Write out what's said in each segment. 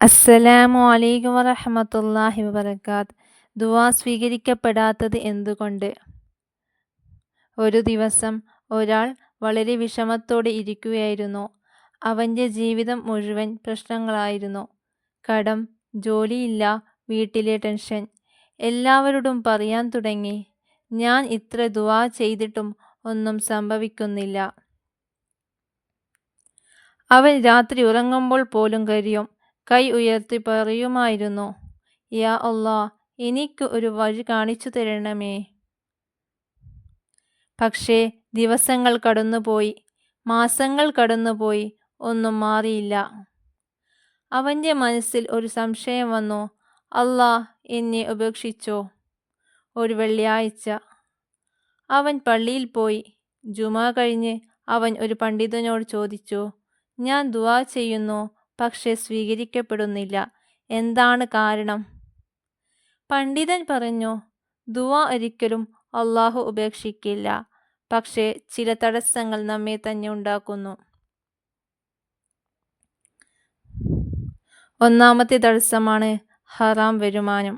അസ്സലാമു അലൈക്കും വറഹ്മത്തുള്ളാഹി വബറകാത്ത്. ദുആ സ്വീകരിക്കപ്പെടാത്തത് എന്തുകൊണ്ട്? ഒരു ദിവസം ഒരാൾ വളരെ വിഷമത്തോടെ ഇരിക്കുകയായിരുന്നു. അവൻ്റെ ജീവിതം മുഴുവൻ പ്രശ്നങ്ങളായിരുന്നു. കടം, ജോലിയില്ല, വീട്ടിലെ ടെൻഷൻ. എല്ലാവരോടും പറയാൻ തുടങ്ങി, ഞാൻ ഇത്ര ദുആ ചെയ്തിട്ടും ഒന്നും സംഭവിക്കുന്നില്ല. അവൻ രാത്രി ഉറങ്ങുമ്പോൾ പോലും കരയും. കൈ ഉയർത്തി പറയുമായിരുന്നു, യാ അല്ലാഹ്, എനിക്ക് ഒരു വഴി കാണിച്ചു തരണമേ. പക്ഷേ ദിവസങ്ങൾ കടന്നുപോയി, മാസങ്ങൾ കടന്നുപോയി, ഒന്നും മാറിയില്ല. അവൻ്റെ മനസ്സിൽ ഒരു സംശയം വന്നു, അല്ലാഹ് എന്നെ ഉപേക്ഷിച്ചോ? ഒരു വെള്ളിയാഴ്ച അവൻ പള്ളിയിൽ പോയി. ജുമാ കഴിഞ്ഞ് അവൻ ഒരു പണ്ഡിതനോട് ചോദിച്ചു, ഞാൻ ദുആ ചെയ്യുന്നു, പക്ഷേ സ്വീകരിക്കപ്പെടുന്നില്ല. എന്താണ് കാരണം? പണ്ഡിതൻ പറഞ്ഞു, ദുആ ഒരിക്കലും അല്ലാഹു ഉപേക്ഷിക്കില്ല, പക്ഷേ ചില തടസ്സങ്ങൾ നമ്മെ തന്നെ ഉണ്ടാക്കുന്നു. ഒന്നാമത്തെ തടസ്സമാണ് ഹറാം വരുമാനം.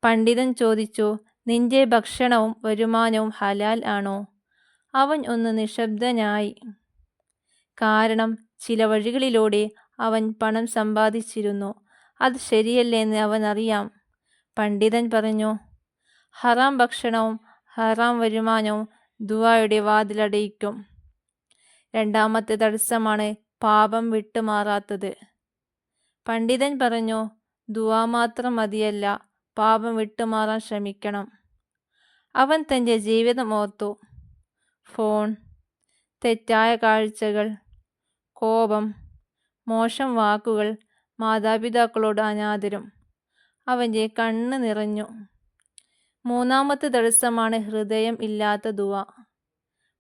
പണ്ഡിതൻ ചോദിച്ചു, നിന്റെ ഭക്ഷണവും വരുമാനവും ഹലാൽ ആണോ? അവൻ ഒന്ന് നിശബ്ദനായി. കാരണം ചില വഴികളിലൂടെ അവൻ പണം സമ്പാദിച്ചിരുന്നു. അത് ശരിയല്ലെന്ന് അവൻ അറിയാം. പണ്ഡിതൻ പറഞ്ഞു, ഹറാം ഭക്ഷണവും ഹറാം വരുമാനവും ദുആയുടെ വാതിലടയ്ക്കും. രണ്ടാമത്തെ തടസ്സമാണ് പാപം വിട്ടുമാറാത്തത്. പണ്ഡിതൻ പറഞ്ഞു, ദുആ മാത്രം മതിയല്ല, പാപം വിട്ടുമാറാൻ ശ്രമിക്കണം. അവൻ തൻ്റെ ജീവിതം ഓർത്തു. ഫോൺ, തെറ്റായ കാഴ്ചകൾ, കോപം, മോശം വാക്കുകൾ, മാതാപിതാക്കളോട് അനാദരം. അവൻ്റെ കണ്ണ് നിറഞ്ഞു. മൂന്നാമത്തെ തടസ്സമാണ് ഹൃദയം ഇല്ലാത്ത ദുആ.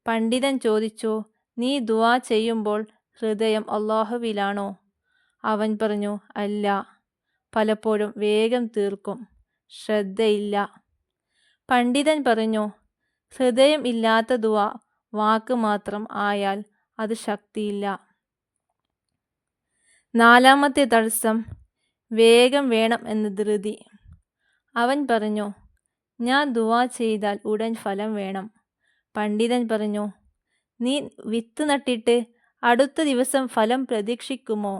പണ്ഡിതൻ ചോദിച്ചു, നീ ദുആ ചെയ്യുമ്പോൾ ഹൃദയം അല്ലാഹുവിലാണോ? അവൻ പറഞ്ഞു, അല്ല, പലപ്പോഴും വേഗം തീർക്കും, ശ്രദ്ധയില്ല. പണ്ഡിതൻ പറഞ്ഞു, ഹൃദയം ഇല്ലാത്ത ദുആ വാക്ക് മാത്രം ആയാൽ അത് ശക്തിയില്ല. നാലാമത്തെ തടസ്സം വേഗം വേണം എന്ന ധൃതി. അവൻ പറഞ്ഞു, ഞാൻ ദുആ ചെയ്താൽ ഉടൻ ഫലം വേണം. പണ്ഡിതൻ പറഞ്ഞു, നീ വിത്ത് നട്ടിട്ട് അടുത്ത ദിവസം ഫലം പ്രതീക്ഷിക്കുമോ?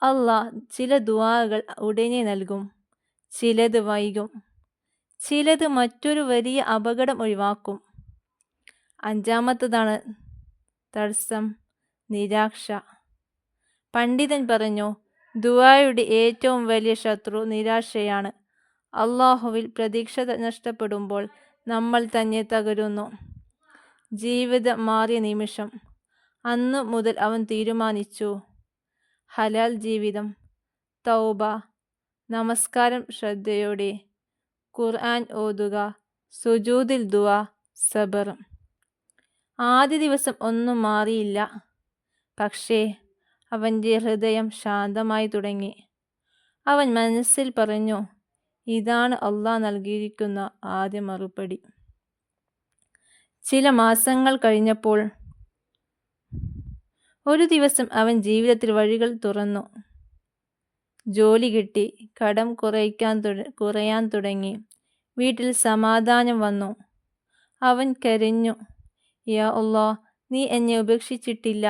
അല്ലാഹ് ചില ദുആകൾ ഉടനെ നൽകും, ചിലത് വൈകും, ചിലത് മറ്റൊരു വലിയ അപകടം ഒഴിവാക്കും. അഞ്ചാമത്തതാണ് തടസ്സം, നിരാശ. പണ്ഡിതൻ പറഞ്ഞു, ദുആയുടെ ഏറ്റവും വലിയ ശത്രു നിരാശയാണ്. അല്ലാഹുവിൽ പ്രതീക്ഷ നഷ്ടപ്പെടുമ്പോൾ നമ്മൾ തന്നെ തകരുന്നു. ജീവിതം മാറിയ നിമിഷം. അന്നു മുതൽ അവൻ തീരുമാനിച്ചു, ഹലാൽ ജീവിതം, തൗബ, നമസ്കാരം ശ്രദ്ധയോടെ, ഖുർആൻ ഓതുക, സുജൂദിൽ ദുആ, സബർ. ആദ്യ ദിവസം ഒന്നും മാറിയില്ല. പക്ഷേ അവൻ്റെ ഹൃദയം ശാന്തമായി തുടങ്ങി. അവൻ മനസ്സിൽ പറഞ്ഞു, ഇതാണ് അല്ലാഹ് നൽകിയിരിക്കുന്ന ആദ്യ മറുപടി. ചില മാസങ്ങൾ കഴിഞ്ഞപ്പോൾ ഒരു ദിവസം അവൻ ജീവിതത്തിൽ വഴികൾ തുറന്നു. ജോലി കിട്ടി, കടം കുറയാൻ തുടങ്ങി, വീട്ടിൽ സമാധാനം വന്നു. അവൻ കരഞ്ഞു, യാ അല്ലാഹ്, നീ എന്നെ ഉപേക്ഷിച്ചിട്ടില്ല.